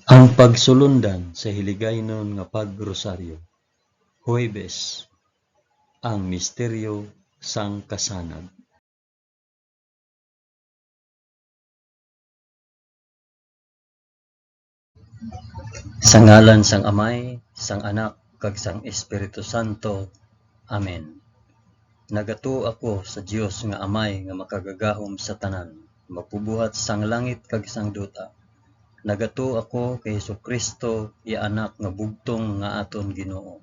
Ang pagsulundan sa hiligaynon nga pagrosaryo. Huwebes, ang misteryo sang kasanag. Sa ngalan sang Amay, sang Anak, kag sang Espiritu Santo. Amen. Nagato ako sa Dios nga Amay nga makagagahom sa tanan, mapubuhat sang langit kag sang duta. Nagato ako kay Jesucristo, iya anak nga bugtong nga aton Ginoo.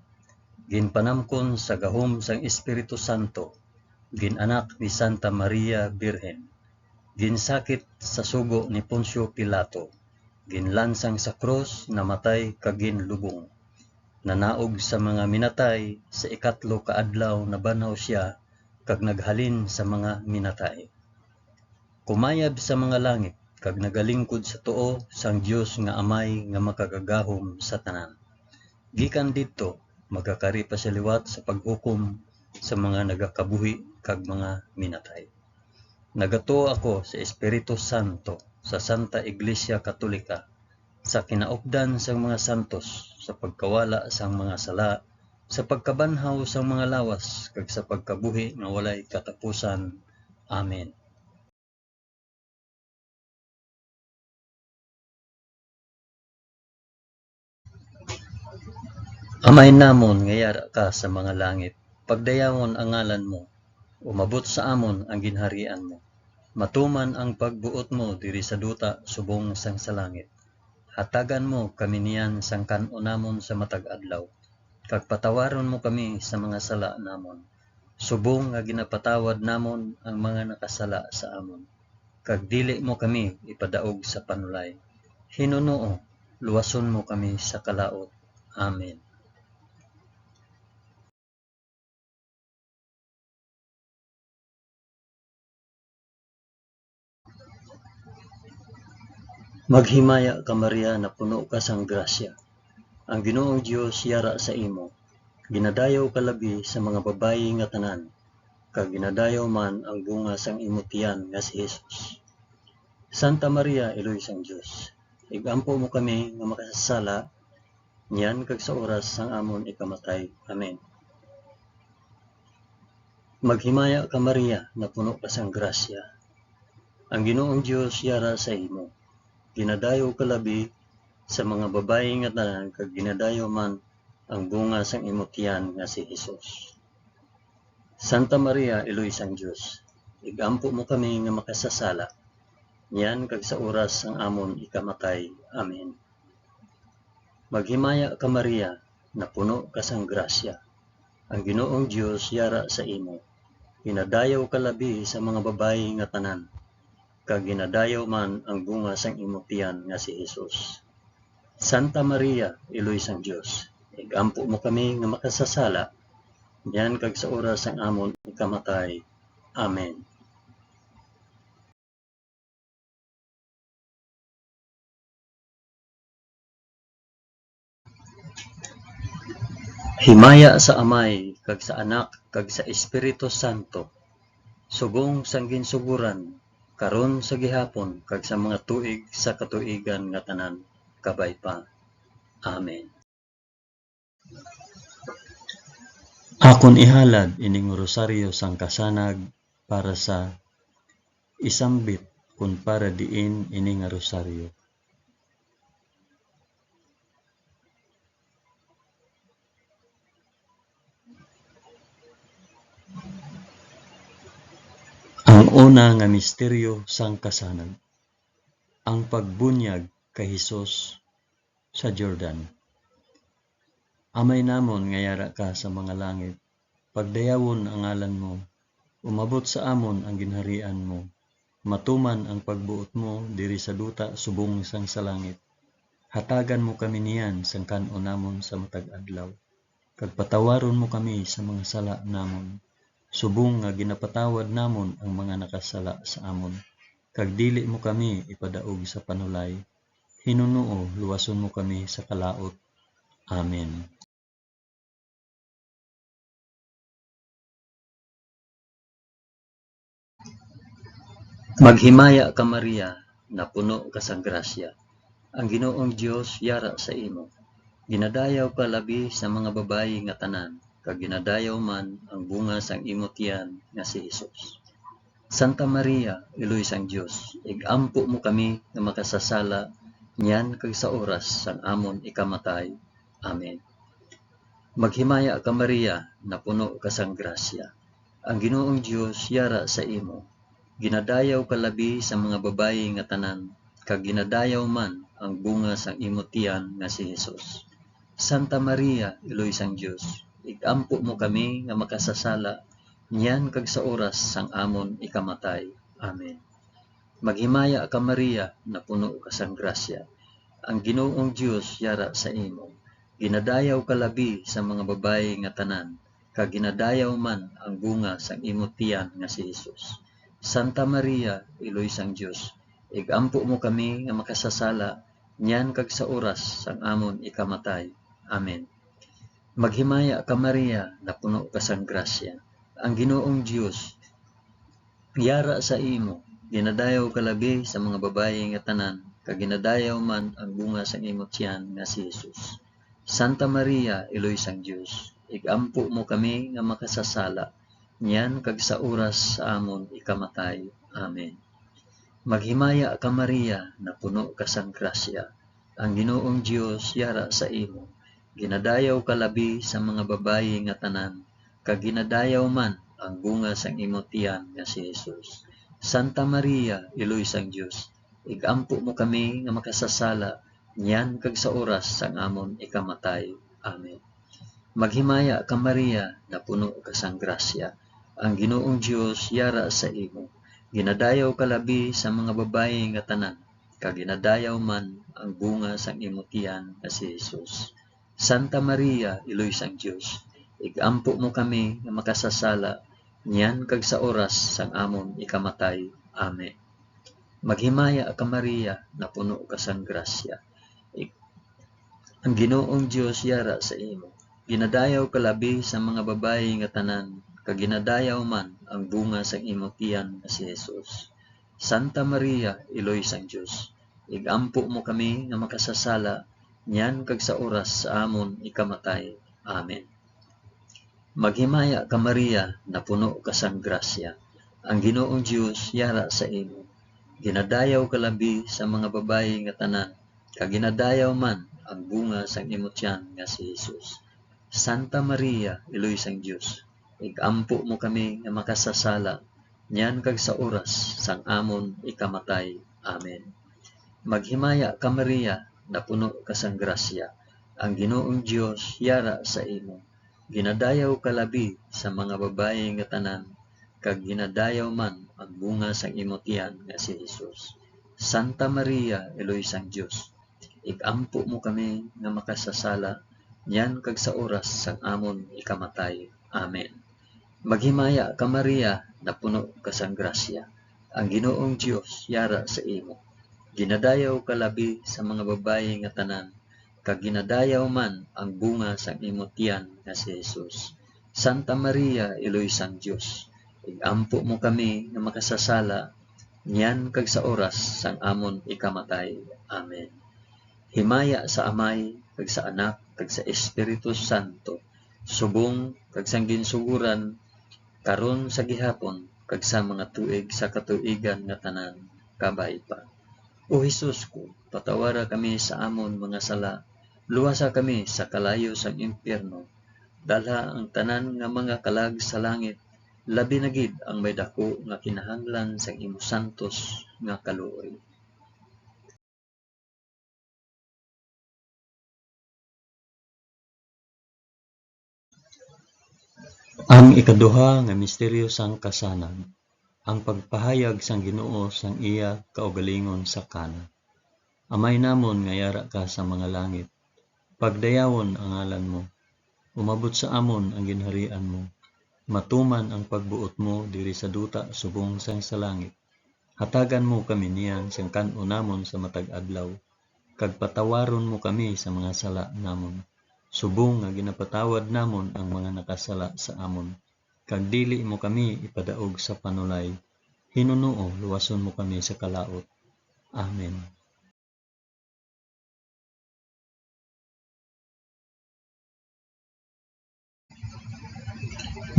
Ginpanamkon sa gahom sang Espiritu Santo, ginanak ni Santa Maria Birhen. Ginsakit sa sugo ni Poncio Pilato. Ginlansang sa krus, namatay kag ginlubong. Nanaog sa mga minatay, sa ikatlo ka adlaw nabanhaw siya kag naghalin sa mga minatay. Kumayab sa mga langit kag nagalingkod sa tuo sang Dios nga Amay nga makagagahom sa tanan. Gikan didto magakari pa sa liwat sa paghukom sa mga nagakabuhi kag mga minatay. Nagatuo ako sa Espiritu Santo, sa Santa Iglesia Katolika, sa kinaupdan sang mga santos, sa pagkawala sang mga sala, sa pagkabanhaw sang mga lawas, kag sa pagkabuhi nga walay katapusan. Amen. Amay namon nga yara ka sa mga langit, pagdayawon ang ngalan mo, umabot sa amon ang ginharian mo. Matuman ang pagbuot mo diri sa duta subong sang sa langit. Hatagan mo kami niyan sang kan-o namon sa matag adlaw. Kag patawaron mo kami sa mga sala namon. Subong nga ginapatawad namon ang mga nakasala sa amon. Kag dili mo kami ipadaog sa panulay. Hinunoo, luwason mo kami sa kalaot. Amen. Maghimaya ka Maria na puno ka sang grasya. Ang Ginoong Dios yara sa imo. Ginadayaw ka labi sa mga babayi nga tanan, kag ginadayaw man ang bunga sang imong tiyan nga si Jesus. Santa Maria, Iloy sang Dios, igampo mo kami nga makasasala, niyan kag sa oras sang amon ikamatay. Amen. Maghimaya ka Maria na puno ka sang grasya. Ang Ginoong Dios yara sa imo. Ginadayaw ka labi sa mga babayi nga tanan, kag ginadayaw man ang bunga sang imong tiyan nga si Jesus. Santa Maria, Iloy sang Dios, igampo mo kami nga makasasala, niyan kag sa oras sang amon ikamatay. Amen. Maghimaya ka Maria na puno ka sang grasya. Ang Ginoong Dios yara sa imo. Ginadayaw ka labi sa mga babayi nga tanan, kag ginadayaw man ang bunga sang imong tiyan nga si Jesus. Santa Maria, Iloy sang Dios, igampo mo kami nga makasasala, niyan kag sa oras sang amon ikamatay. Amen. Himaya sa Amay, kag sa Anak, kag sa Espiritu Santo, subong sang ginsuguran, karon sa gihapon, kag sa mga tuig sa katuigan nga tanan, kabay pa. Amen. Akon ihalad ining rosaryo sang kasanag para sa isambit kun para diin ini nga rosaryo. Ang una nga misteryo sang kasanag, ang pagbunyag kay Hesus sa Jordan. Amay namon nga yara ka sa mga langit, pagdayawon ang ngalan mo, umabot sa amon ang ginharian mo, matuman ang pagbuot mo diri sa duta subong sang sa langit. Hatagan mo kami niyan sang kan-o namon sa matag adlaw. Kag patawaron mo kami sa mga sala namon, subong nga ginapatawad namon ang mga nakasala sa amon. Kag dili mo kami ipadaog sa panulay. Hinunoo, luwason mo kami sa kalaot. Amen. Maghimaya ka Maria na puno ka sa grasya. Ang Ginoong Dios yara sa imo. Ginadayaw ka labi sa mga babayi nga tanan, kag ginadayaw man ang bunga sang imo tiyan nga si Hesus. Santa Maria, Iloy sang Dios, igampo mo kami nga makasasala niyan kag sa oras sang amon ikamatay. Amen. Maghimaya ka Maria, na puno ka sang grasya. Ang Ginoong Dios yara sa imo. Ginadayaw ka labi sa mga babayi nga tanan, kag ginadayaw man ang bunga sang imo tiyan nga si Hesus. Santa Maria, Iloy sang Dios, igampo mo kami nga makasasala niyan kag sa oras sang amon ikamatay. Amen. Maghimaya ka Maria, na puno ka sang grasya. Ang Ginoong Dios yara sa imo. Ginadayaw ka labi sa mga babayi nga tanan, kag ginadayaw man ang bunga sang imo tiyan nga si Hesus. Santa Maria, Iloy sang Dios, igampo mo kami nga makasasala niyan kag sa oras sang amon ikamatay. Amen. Maghimaya ka Maria, na puno ka sang grasya. Ang Ginoong Dios yara sa imo. Ginadayaw ka labi sa mga babayi nga tanan, kag ginadayaw man ang bunga sang imo tiyan nga si Hesus. Santa Maria, Iloy sang Dios, igampo mo kami nga makasasala niyan kag sa oras sa amon ikamatay. Amen. Maghimaya ka Maria, na puno ka sang grasya. Ang Ginoong Dios yara sa imo. Ginadayaw ka labi sa mga babayi nga tanan, kag ginadayaw man ang bunga sang imo tiyan nga si Hesus. Santa Maria, Iloy sang Dios, igampo mo kami nga makasasala niyan kag sa oras sang amon ikamatay. Amen. Maghimaya ka Maria, na puno ka sang grasya. Ang Ginoong Dios yara sa imo. Ginadayaw ka labi sa mga babayi nga tanan, kag ginadayaw man ang bunga sang imo tiyan nga si Hesus. Santa Maria, Iloy sang Dios, igampo mo kami nga makasasala niyan kag sa oras sang amon ikamatay. Amen. Maghimaya ka Maria, na puno ka sang grasya. Ang Ginoong Dios yara sa imo. Ginadayaw ka labi sa mga babayi nga tanan, kag ginadayaw man ang bunga sang imo tiyan nga si Hesus. Santa Maria, Iloy sang Dios, igampo mo kami nga makasasala niyan kag sa oras sa amon ikamatay. Amen. Maghimaya ka Maria, na puno ka sang grasya. Ang Ginoong Dios yara sa imo. Ginadayaw ka labi sa mga babayi nga tanan, kag ginadayaw man ang bunga sang imo tiyan nga si Hesus. Santa Maria, Iloy sang Dios, igampo mo kami nga makasasala niyan kag sa oras sang amon ikamatay. Amen. Maghimaya ka Maria, na puno ka sang grasya. Ang Ginoong Dios yara sa imo. Ginadayaw ka labi sa mga babayi nga tanan, kag ginadayaw man ang bunga sang imo tiyan nga si Hesus. Santa Maria, Iloy sang Dios, igampo mo kami nga makasasala niyan kag sa oras sang amon ikamatay. Amen. Maghimaya ka Maria, na puno ka sang grasya. Ang Ginoong Dios yara sa imo. Ginadayaw ka labi sa mga babayi nga tanan, kag ginadayaw man ang bunga sang imo tiyan nga si Hesus. Santa Maria, Iloy sang Dios, igampo mo kami nga makasasala niyan kag sa oras sang amon ikamatay. Amen. Himaya sa Amay, kag sa Anak, kag sa Espiritu Santo, subong kag sang ginsuguran, karon sa gihapon, kag sa mga tuig sa katuigan nga tanan, kabay pa. O Hesus ko, patawara kami sa amon mga sala, luwasa kami sa kalayo sang impyerno, dalha ang tanan nga mga kalag sa langit, labi na gid ang may dako nga kinahanglan sang imo santos nga kaluoy. Ang ikaduha nga misteryo sang kasanan, ang pagpahayag sang Ginoo sang iya kaugalingon sa Kana. Amay namon nga yara ka sa mga langit, pagdayawon ang ngalan mo, umabot sa amon ang ginharian mo, matuman ang pagbuot mo diri sa duta subong sang sa langit. Hatagan mo kami niyan sang kan-o namon sa matag adlaw, kag patawaron mo kami sa mga sala namon, subong nga ginapatawad namon ang mga nakasala sa amon, kag dili mo kami ipadaog sa panulay, Hinuno luwason mo kami sa kalaot. Amen.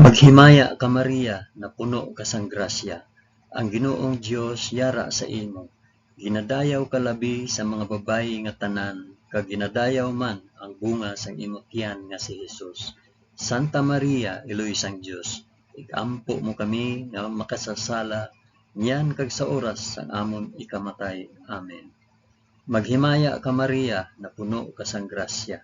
Maghimaya ka Maria, na puno ka sang grasya. Ang Ginoong Dios yara sa imo. Ginadayaw ka labi sa mga babayi nga tanan, kag ginadayaw man ang bunga sang imong tiyan nga si Hesus. Santa Maria, Iloy sang Dios, igampo mo kami nga makasasala, niyan kag sa oras sang amon ikamatay. Amen. Maghimaya ka Maria, na puno ka sang grasya.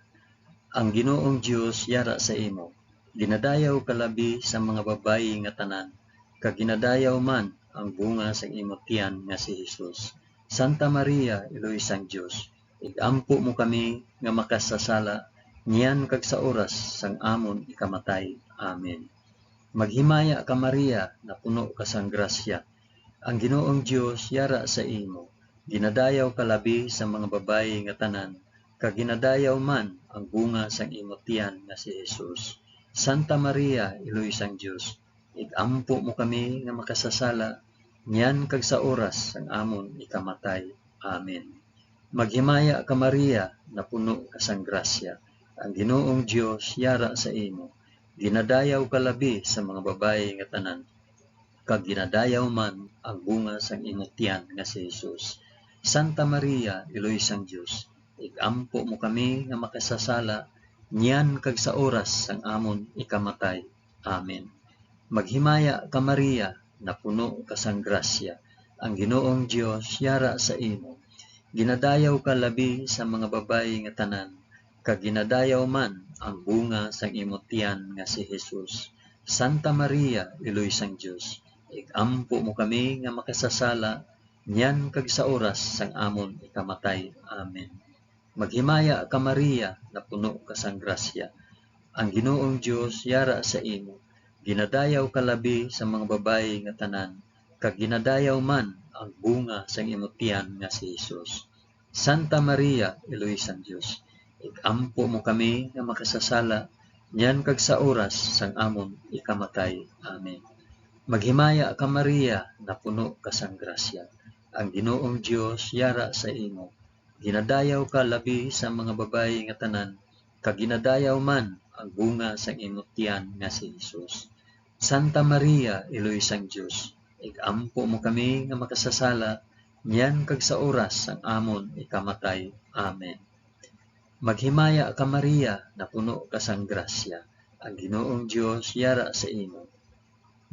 Ang Ginoong Dios yara sa imo. Ginadayaw ka labi sa mga babayi nga tanan, kag ginadayaw man ang bunga sa imong tiyan nga si Hesus. Santa Maria, Iloy sang Dios, igampo mo kami nga makasasala, niyan kag sa oras sang amon ikamatay. Amen. Maghimaya ka Maria, na puno ka sang grasya. Ang Ginoong Dios yara sa imo. Ginadayaw ka labi sa mga babayi nga tanan, kag ginadayaw man ang bunga sang imong tiyan nga si Hesus. Santa Maria, Iloy sang Dios, igampo mo kami nga makasasala, niyan kag sa oras sang amon ikamatay. Amen. Maghimaya ka Maria, na puno ka sang grasya. Ang Ginoong Dios yara sa imo. Ginadayaw ka labi sa mga babayi nga tanan, kag ginadayaw man ang bunga sang imong tiyan nga si Hesus. Santa Maria, Iloy sang Dios, igampo mo kami nga makasasala, niyan kag sa oras sang amon ikamatay. Amen. Maghimaya ka Maria, na puno ka sang grasya. Ang Ginoong Dios yara sa imo. Ginadayaw ka labi sa mga babayi nga tanan, kag ginadayaw man ang bunga sang imong tiyan nga si Hesus. Santa Maria, Iloy sang Dios, igampo mo kami nga makasasala, niyan kag sa oras sang amon ikamatay. Amen. Maghimaya ka Maria, na puno ka sang grasya. Ang Ginoong Dios yara sa imo. Ginadayaw ka labi sa mga babayi nga tanan, kag ginadayaw man ang bunga sang imong tiyan nga si Hesus. Santa Maria, Iloy sang Dios, igampo mo kami nga makasasala, niyan kag sa oras sang amon ikamatay. Amen. Maghimaya ka Maria, na puno ka sang grasya. Ang Ginoong Dios yara sa imo. Ginadayaw ka labi sa mga babayi nga tanan, kag ginadayaw man ang bunga sang imong tiyan nga si Hesus. Santa Maria, Iloy sang Dios, igampo mo kami nga makasasala, niyan kag sa oras sang amon ikamatay. Amen. Maghimaya ka Maria, na puno ka sang grasya. Ang Ginoong Dios yara sa imo.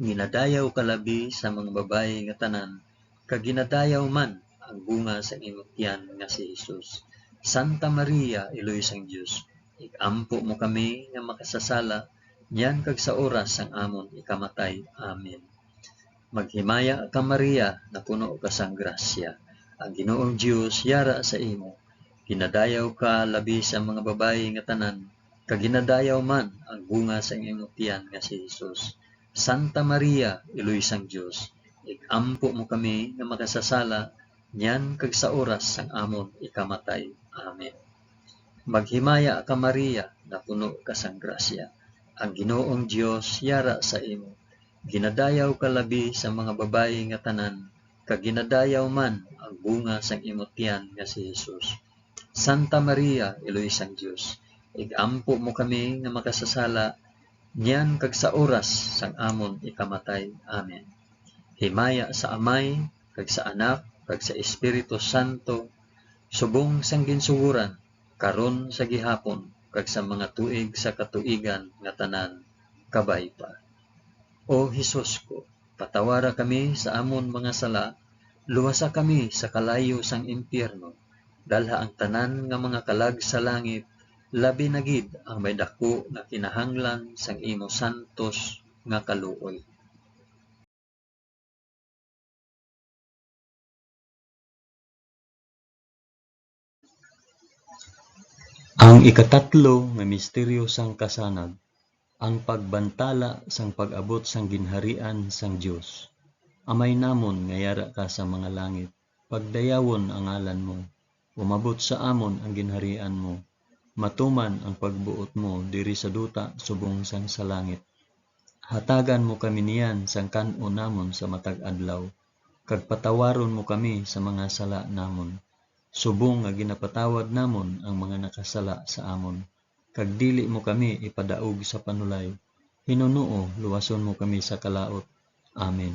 Ginadayaw ka labi sa mga babayi nga tanan, kag ginadayaw man ang bunga sa imong tiyan nga si Hesus. Santa Maria, Iloy sang Dios, igampo mo kami nga makasasala, niyan kag sa oras sang amon ikamatay. Amen. Maghimaya ka Maria, na puno ka sang grasya. Ang Ginoong Dios yara sa imo. Ginadayaw ka labi sa mga babayi nga tanan, kag ginadayaw man ang bunga sa imong tiyan nga si Hesus. Santa Maria, Iloy sang Dios, igampo mo kami nga makasasala, niyan kag sa oras sang amon ikamatay. Amen. Maghimaya ka Maria, na puno ka sang grasya. Ang Ginoong Dios yara sa imo. Ginadayaw ka labi sa mga babayi nga tanan, kag ginadayaw man ang bunga sang imong tiyan nga si Hesus. Santa Maria, Iloy sang Dios, igampo mo kami nga makasasala, niyan kag sa oras sang amon ikamatay. Amen. Himaya sa Amay, kag sa Anak, kag sa Espiritu Santo, subong sang ginsuguran, karon sa gihapon, kag sa mga tuig sa katuigan nga tanan, kabay pa. O Hesus ko, patawara kami sa amon mga sala, luwasa kami sa kalayo sang impyerno, dalha ang tanan nga mga kalag sa langit, labi na gid ang may dako nga kinahanglan sang imo santos nga kaluoy. Ang ikatatlo nga misteryo sang kasanag, ang pagbantala sang pag-abot sang ginharian sang Dios. Amay namon nga yara ka sa mga langit, pagdayawon ang ngalan mo, umabot sa amon ang ginharian mo, matuman ang pagbuot mo diri sa duta subong sang sa langit. Hatagan mo kami niyan sang kan-o namon sa matag adlaw, kag patawaron mo kami sa mga sala namon. Subong nga ginapatawad namon ang mga nakasala sa amon, kag dili mo kami ipadaog sa panulay, Hinunoo, luwason mo kami sa kalaot. Amen.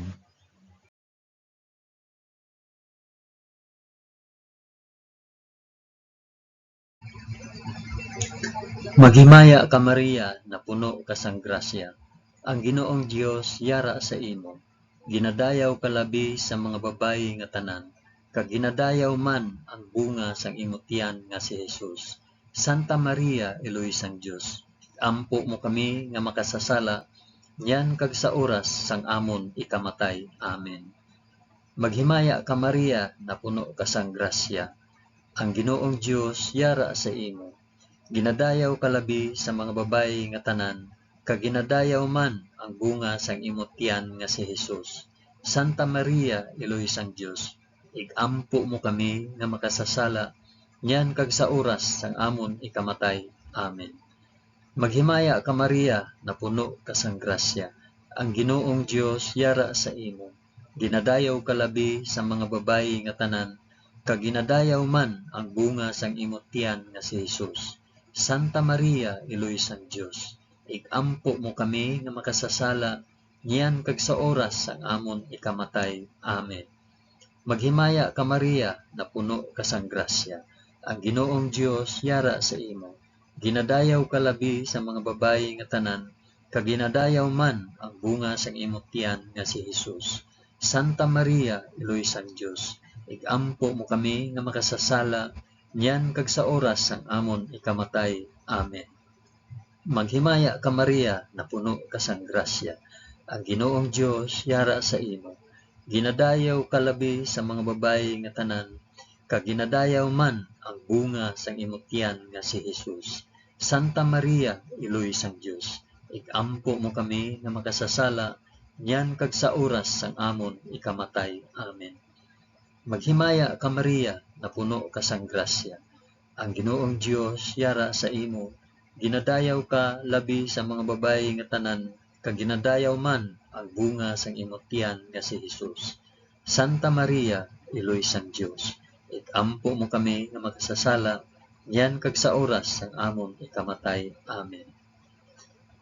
Maghimaya ka Maria, na puno ka sang grasya. Ang Ginoong Dios yara sa imo. Ginadayaw ka labi sa mga babayi nga tanan, kag ginadayaw man ang bunga sang imong tiyan nga si Jesus. Santa Maria, Eloy sang Dios, ampo mo kami nga makasasala, yan kag sa oras sang amon ikamatay. Amen. Maghimaya ka Maria, na puno ka sang grasya. Ang Ginoong Dios yara sa imo. Ginadayaw ka labi sa mga babayi nga tanan, kag ginadayaw man ang bunga sang imong tiyan nga si Jesus. Santa Maria, Eloy sang Dios, igampo mo kami nga makasasala, nyan kag sa oras sang amon ikamatay. Amen. Maghimaya ka Maria, na puno ka sang grasya. Ang Ginoong Dios yara sa imo. Ginadayaw ka labi sa mga babayi nga tanan, kag ginadayaw man ang bunga sang imong tiyan nga si Jesus. Santa Maria, Eloy sang Dios, igampo mo kami nga makasasala, niyan kag sa oras sang amon ikamatay. Amen. Maghimaya ka Maria, na puno ka sang grasya. Ang Ginoong Dios yara sa imo. Ginadayaw ka labi sa mga babayi nga tanan, kag ginadayaw man ang bunga sang imong tiyan nga si Jesus. Santa Maria, Eloy sang Dios, igampo mo kami nga makasasala, niyan kag sa oras sang amon ikamatay. Amen. Maghimaya ka Maria, na puno ka sang grasya. Ang Ginoong Dios yara sa imo. Ginadayaw ka labi sa mga babayi nga tanan, kag ginadayaw man ang bunga sang imong tiyan nga si Jesus. Santa Maria, Eloy sang Dios, igampo mo kami nga makasasala, niyan kag sa oras sang amon ikamatay. Amen. Maghimaya ka Maria, na puno ka sang grasya. Ang Ginoong Dios yara sa imo. Ginadayaw ka labi sa mga babayi nga tanan, kag ginadayaw man ang bunga sang imong tiyan nga si Jesus. Santa Maria, Eloy sang Dios, igampo mo kami nga makasasala, yan kag sa oras sang amon ikamatay. Amen.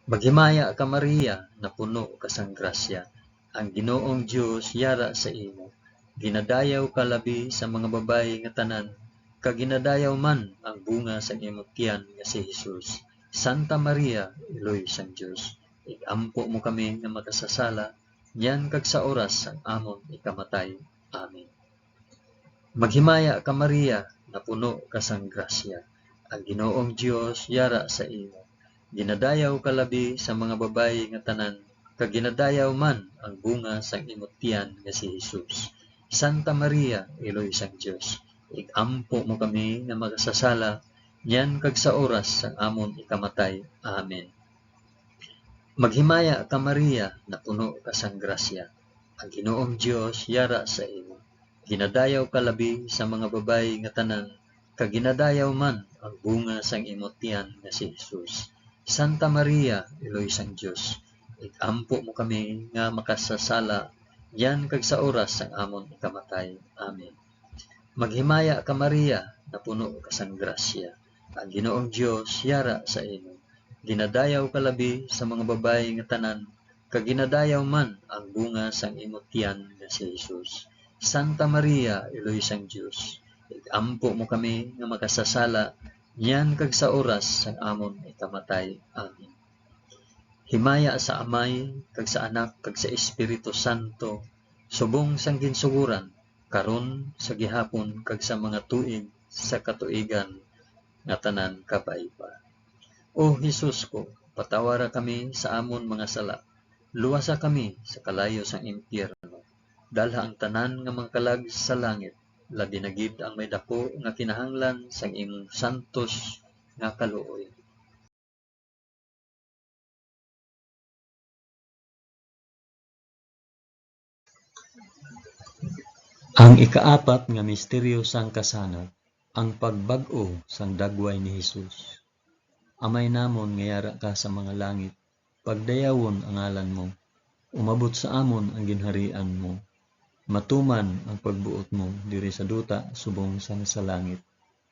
Maghimaya ka Maria, na puno ka sang grasya. Ang Ginoong Dios yara sa imo. Ginadayaw ka labi sa mga babayi nga tanan, kag ginadayaw man ang bunga sang imong tiyan nga si Jesus. Santa Maria, Eloy sang Dios, igampo mo kami nga makasasala, yan kag sa oras sang amon ikamatay. Amen. Maghimaya ka Maria, na puno ka sang grasya. Ang Ginoong Dios yara sa imo. Ginadayaw ka labi sa mga babayi nga tanan, kag ginadayaw man ang bunga sang imong tiyan nga si Jesus. Santa Maria, Eloy sang Dios, igampo mo kami nga makasasala, yan kag sa oras sang amon ikamatay. Amen. Maghimaya ka Maria, na puno ka sang grasya. Ang Ginoong Dios yara sa imo. Ginadayaw ka labi sa mga babayi nga tanan, kag ginadayaw man ang bunga sang imong tiyan nga si Jesus. Santa Maria, Eloy sang Dios, igampo mo kami nga makasasala, yan kag sa oras sang amon ikamatay. Amen. Maghimaya ka Maria, na puno ka sang grasya. Ang Ginoong Dios yara sa imo. Ginadayaw ka labi sa mga babayi nga tanan, kag ginadayaw man ang bunga sang imong tiyan nga si Jesus. Santa Maria, Eloy sang Dios, igampo mo kami nga makasasala, yan kag sa oras sang amon ikamatay. Amen. Himaya sa Amay, kag sa Anak, kag sa Espiritu Santo, subong sang ginsuguran, karon sa gihapon, kag sa mga tuig sa katuigan nga tanan kapaiba. O Jesus ko, patawara kami sa amon mga sala, luwasa kami sa kalayo sang impyerno, dalha ang tanan nga mga kalag sa langit, labi na gid ang may dako nga kinahanglan sang imong santos nga kaluoy. Ang ikaapat nga misteryo sang kasanag, ang pagbag-o sang dagway ni Jesus. Amay namon nga yara ka sa mga langit, pagdayawon ang ngalan mo, umabot sa amon ang ginharian mo, matuman ang pagbuot mo diri sa duta subong sang sa langit.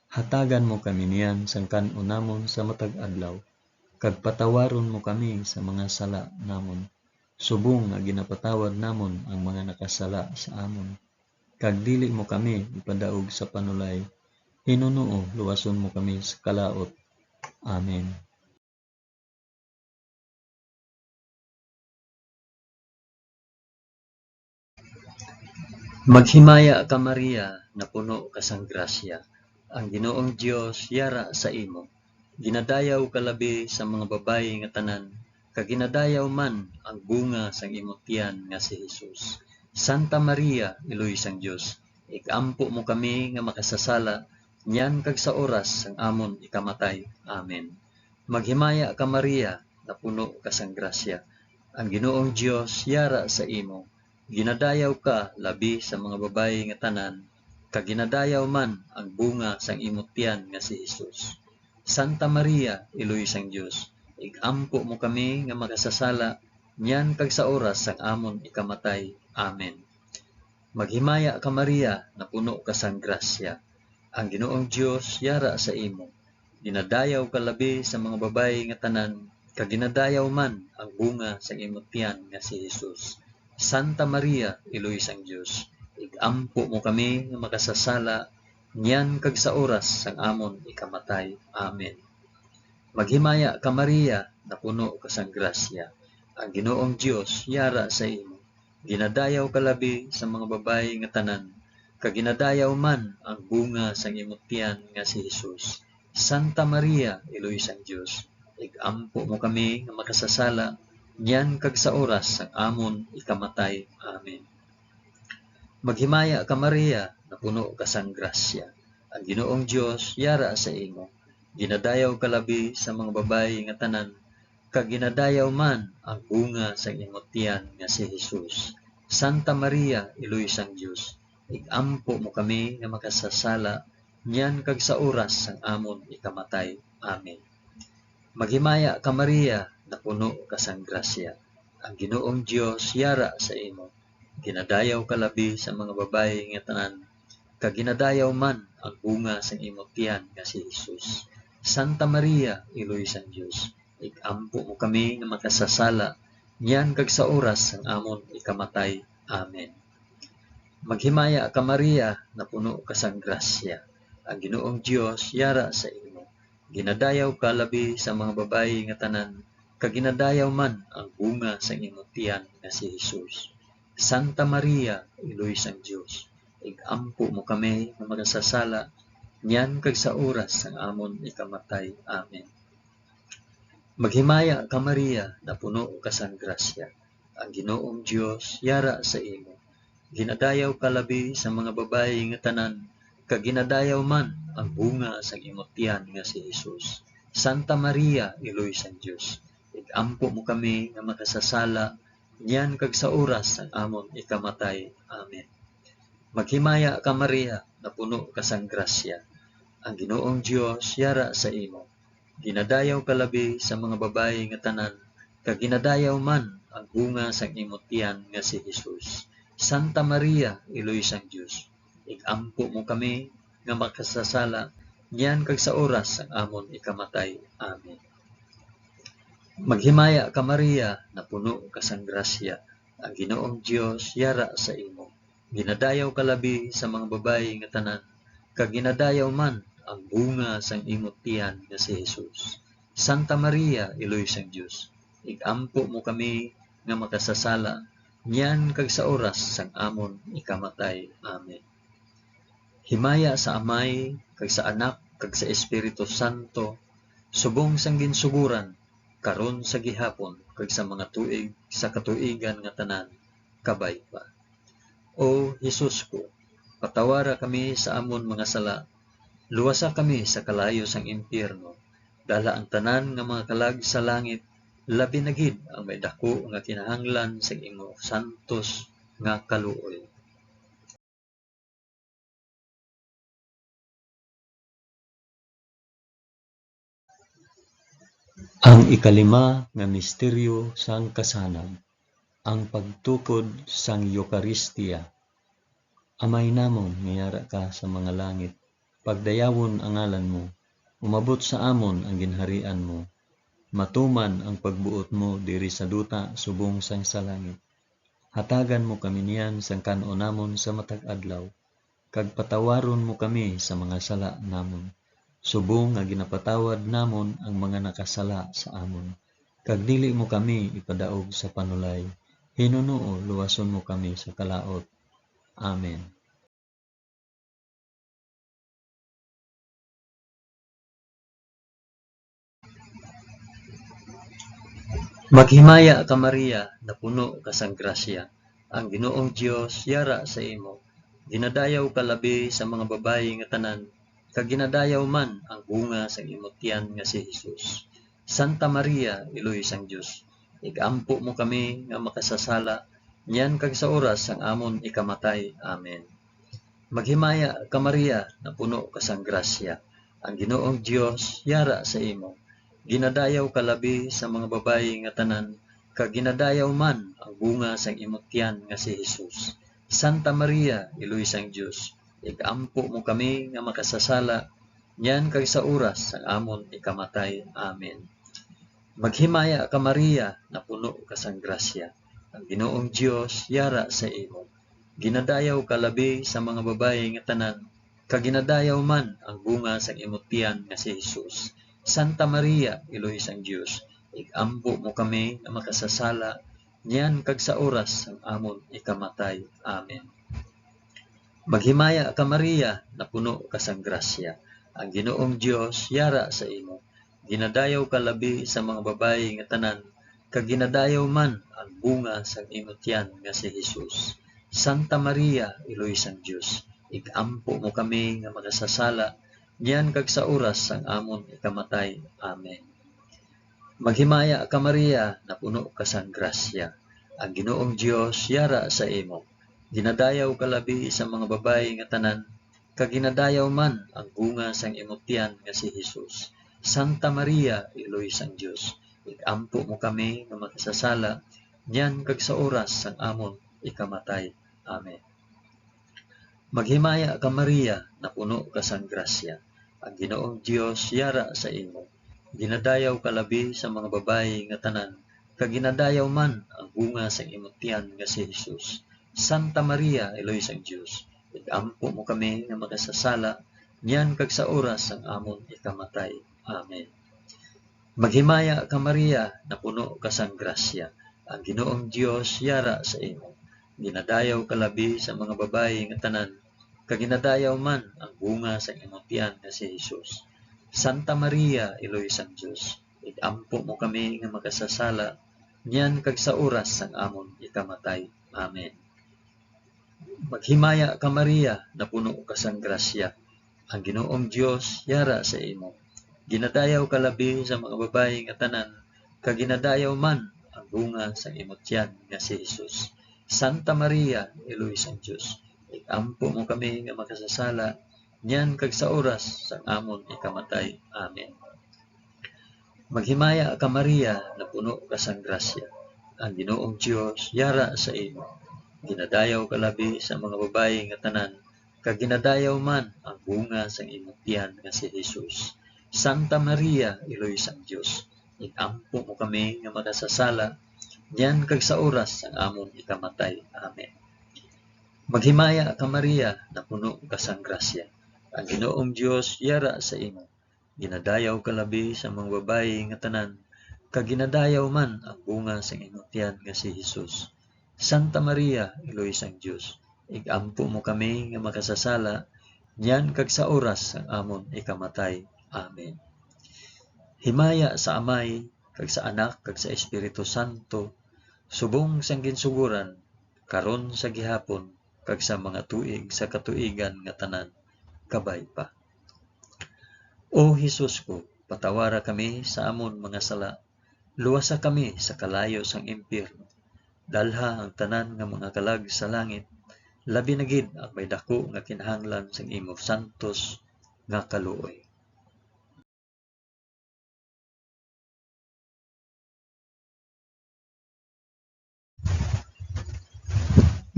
Hatagan mo kami niyan sang kan-o namon sa matag adlaw, kag patawaron mo kami sa mga sala namon. Subong nga ginapatawad namon ang mga nakasala sa amon. Kag dili mo kami ipadaog sa panulay. Hinunoo, luwason mo kami sa kalaot. Amen. Maghimaya ka Maria, na puno ka sang grasya. Ang Ginoong Dios yara sa imo. Ginadayaw ka labi sa mga babayi nga tanan, kag ginadayaw man ang bunga sang imong tiyan nga si Jesus. Santa Maria, iloy sang Dios, ikampo mo kami nga makasasala, nyan kag sa oras sang amon ikamatay. Amen. Maghimaya ka Maria, na puno ka sang grasya. Ang Ginoong Dios yara sa imo. Ginadayaw ka labi sa mga babayi nga tanan, kag ginadayaw man ang bunga sang imong tiyan nga si Jesus. Santa Maria, iloy sang Dios, igampo mo kami nga makasasala, nyan kag sa oras sang amon ikamatay. Amen. Maghimaya ka Maria, na puno ka sang grasya. Ang Ginoong Dios yara sa imo. Ginadayaw ka labi sa mga babayi nga tanan, kag ginadayaw man ang bunga sang imong tiyan nga si Jesus. Santa Maria, iloy sang Dios, igampo mo kami nga makasasala, nyan kag sa oras sang amon ikamatay. Amen. Maghimaya ka Maria, na puno ka sang grasya. Ang Ginoong Dios yara sa imo. Ginadayaw ka labi sa mga babayi nga tanan, kag ginadayaw man ang bunga sang imong tiyan nga si Jesus. Santa Maria, iloy sang Dios, igampo mo kami nga makasasala, nyan kag sa oras sang amon ikamatay. Amen. Maghimaya ka Maria, na puno ka sang grasya. Ang Ginoong Dios yara sa imo. Ginadayaw ka labi sa mga babayi nga tanan, kag ginadayaw man ang bunga sang imong tiyan nga si Jesus. Santa Maria, iloy sang Dios, igampo mo kami nga makasasala, nyan kag sa oras sang amon ikamatay. Amen. Maghimaya ka Maria, na puno ka sang grasya. Ang Ginoong Dios yara sa imo. Ginadayaw ka labi sa mga babayi nga tanan, kag ginadayaw man ang bunga sang imong tiyan nga si Jesus. Santa Maria, iloy sang Dios, igampo mo kami nga makasasala, nyan kag sa oras sang amon ikamatay. Amen. Maghimaya ka Maria, na puno ka sang grasya. Ang Ginoong Dios yara sa imo. Ginadayaw ka labi sa mga babayi nga tanan, kag ginadayaw man ang bunga sang imong tiyan nga si Jesus. Santa Maria, iloy sang Dios, igampo mo kami nga makasasala, nyan kag sa oras sang amon ikamatay. Amen. Maghimaya ka Maria, na puno ka sang grasya. Ang Ginoong Dios yara sa imo. Ginadayaw ka labi sa mga babayi nga tanan, kag ginadayaw man ang bunga sang imong tiyan nga si Jesus. Santa Maria, iloy sang Dios, igampo mo kami nga makasasala, nyan kag sa oras sang amon ikamatay. Amen. Maghimaya ka Maria, na puno ka sang grasya. Ang Ginoong Dios yara sa imo. Ginadayaw ka labi sa mga babayi nga tanan, kag ginadayaw man ang bunga sang imong tiyan nga si Jesus. Santa Maria, iloy sang Dios, igampo mo kami nga makasasala, nyan kag sa oras sang amon ikamatay. Amen. Maghimaya ka Maria, na puno ka sang grasya. Ang Ginoong Dios yara sa imo. Ginadayaw ka labi sa mga babayi nga tanan, kag ginadayaw man ang bunga sang imong tiyan nga si Jesus. Santa Maria, iloy sang Dios, igampo mo kami nga makasasala, nyan kag sa oras sang amon ikamatay. Amen. Himaya sa Amay, kag sa Anak, kag sa Espiritu Santo, subong sang ginsuguran, karon sa gihapon, kag sa mga tuig, sa katuigan nga tanan, kabay pa. O Jesus ko, patawara kami sa amon mga sala, luwasa kami sa kalayo sang impyerno, dala ang tanan nga mga kalag sa langit, labi na gid ang may dako nga kinahanglan sa imo santos nga kaluoy. Ang ikalima nga misteryo sang kasanag, ang pagtukod sang Eucharistia. Amay namon, ngayara ka sa mga langit, pagdayawon ang ngalan mo, umabot sa amon ang ginharian mo, Matuman ang pagbuot mo diri sa duta subong sang sa langit. Hatagan mo kami niyan sang kanon namon sa matag adlaw. Kag patawaron mo kami sa mga sala namon. Subong nga ginapatawad namon ang mga nakasala sa amon. Kag dili mo kami ipadaog sa panulay. Hinunoo luwason mo kami sa kalaot. Amen. Maghimaya ka Maria, na puno ka sang grasya. Ang Ginoong Dios yara sa imo. Ginadayaw ka labi sa mga babayi nga tanan, kag ginadayaw man ang bunga sang imong tiyan nga si Jesus. Santa Maria, Iloy sang Dios, igampo mo kami nga makasasala, niyan kag sa oras sang amon ikamatay. Amen. Maghimaya ka Maria, na puno ka sang grasya. Ang Ginoong Dios yara sa imo. Ginadayaw ka labi sa mga babayi nga tanan, kag ginadayaw man ang bunga sang imong tiyan nga si Jesus. Santa Maria, Iloy sang Dios, igampo mo kami nga makasasala, niyan kag sa oras sang amon ikamatay. Amen. Maghimaya ka Maria, na puno ka sang grasya. Ang Ginoong Dios yara sa imo. Ginadayaw ka labi sa mga babayi nga tanan, kag ginadayaw man ang bunga sang imong tiyan nga si Jesus. Santa Maria, Iloy sang Dios, igampo mo kami nga makasasala, niyan kag sa oras sang amon ikamatay. Amen. Maghimaya ka Maria, na puno ka sang grasya. Ang Ginoong Dios yara sa imo. Ginadayaw ka labi sa mga babayi nga tanan, kag ginadayaw man ang bunga sang imong tiyan nga si Jesus. Santa Maria, Iloy sang Dios, igampo mo kami nga makasasala, niyan kag sa oras sang amon ikamatay. Amen. Maghimaya ka Maria, na puno ka sang grasya. Ang Ginoong Dios yara sa imo. Ginadayaw ka labi sa mga babayi nga tanan, kag ginadayaw man ang bunga sang imong tiyan nga si Jesus. Santa Maria, Iloy sang Dios, igampo mo kami nga makasasala, niyan kag sa oras sang amon ikamatay. Amen. Maghimaya ka Maria, na puno ka sang grasya. Ang Ginoong Dios yara sa imo. Ginadayaw ka labi sa mga babayi nga tanan, kag ginadayaw man ang bunga sang imong tiyan nga si Jesus. Santa Maria, Iloy sang Dios, igampo mo kami nga makasasala, niyan kag sa oras sang amon ikamatay. Amen. Maghimaya ka Maria, na puno ka sang grasya. Ang Ginoong Dios yara sa imo. Ginadayaw ka labi sa mga babayi nga tanan, kag ginadayaw man ang bunga sang imong tiyan nga si Jesus. Santa Maria, Iloy sang Dios, igampo mo kami nga makasasala, niyan kag sa oras sang amon ikamatay. Amen. Maghimaya ka Maria, na puno ka sang grasya. Ang Ginoong Dios yara sa imo. Ginadayaw ka labi sa mga babayi nga tanan, kag ginadayaw man ang bunga sang imong tiyan nga si Jesus. Santa Maria, Iloy sang Dios, igampo mo kami nga makasasala, niyan kag sa oras sang amon ikamatay. Amen. Maghimaya ka Maria, na puno ka sang grasya. Ang Ginoong Dios yara sa imo. Ginadayaw ka labi sa mga babayi nga tanan, kag ginadayaw man ang bunga sang imong tiyan nga si Jesus. Santa Maria, Iloy sang Dios, igampo mo kami nga makasasala, niyan kag sa oras sang amon ikamatay. Amen. Maghimaya ka Maria, na puno ka sang grasya. Ang Ginoong Dios yara sa imo. Ginadayaw ka labi sa mga babayi nga tanan, kag ginadayaw man ang bunga sang imong tiyan nga si Jesus. Santa Maria, Iloy sang Dios, igampo mo kami nga makasasala, niyan kag sa oras sang amon ikamatay. Amen. Himaya sa Amay, kag sa Anak, kag sa Espiritu Santo, subong sang ginsuguran, karon sa gihapon, kag sa mga tuig sa katuigan nga tanan, kabay pa. O Hesus ko, patawara kami sa amon mga sala, luwasa kami sa kalayo sang impyerno, dalha ang tanan nga mga kalag sa langit, labi na gid ang may dako nga kinahanglan sang imo santos nga kaluoy.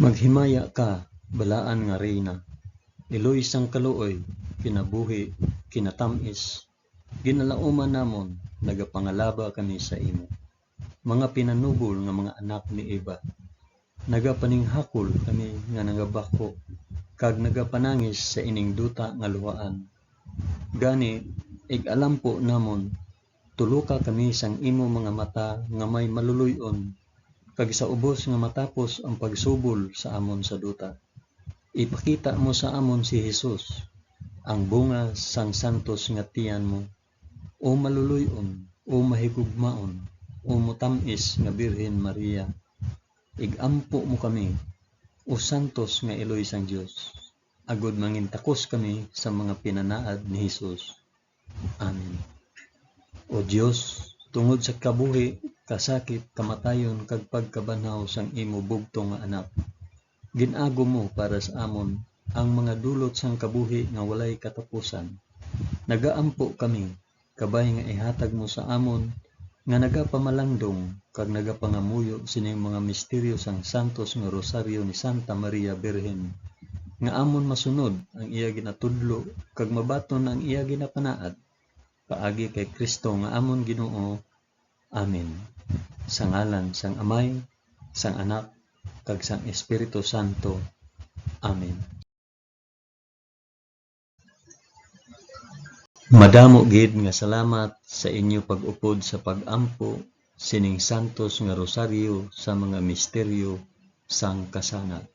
Maghimaya ka, balaan nga reyna. Iloy sang kaluoy, kinabuhi, kinatamis, Ginalauman namon, nagapangalaba kami sa imo. Mga pinanubol nga mga anak ni Eva. Nagapaninghakol kami nga nagabako, kag nagapanangis sa ining duta nga luhaan. Gani, ig-alampo namon, tuluka kami sang imo mga mata nga may maluluyon, kag sa ubos nga matapos ang pagsubol sa amon sa duta. Ipakita mo sa amon si Jesus, ang bunga sang santos nga tiyan mo, o maluluyon, o mahigugmaon, o mutamis nga Birhen Maria. Igampo mo kami, o santos nga Eloy sang Dios, agod mangintakos kami sa mga pinanaad ni Jesus. Amen. O Dios, tungod sa kabuhi, kasakit, kamatayon, kag pagkabanhaw sang imo bugtong nga anak, ginago mo para sa amon ang mga dulot sang kabuhi nga walay katapusan. Nagaampo kami, kabay nga ihatag mo sa amon, nga nagapamalandong, kag nagapangamuyo sining mga misteryo sang santos nga rosaryo ni Santa Maria Birhen, nga amon masunod ang iya ginatudlo, kag mabaton ang iya ginapanaad, paagi kay Kristo nga amon Ginoo. Amen. Sa ngalan sang Amay, sang Anak, kag sang Espiritu Santo. Amen. Madamo gid nga salamat sa inyo pag-upod sa pag-ampo sining santos nga rosaryo sa mga misteryo sang kasangat.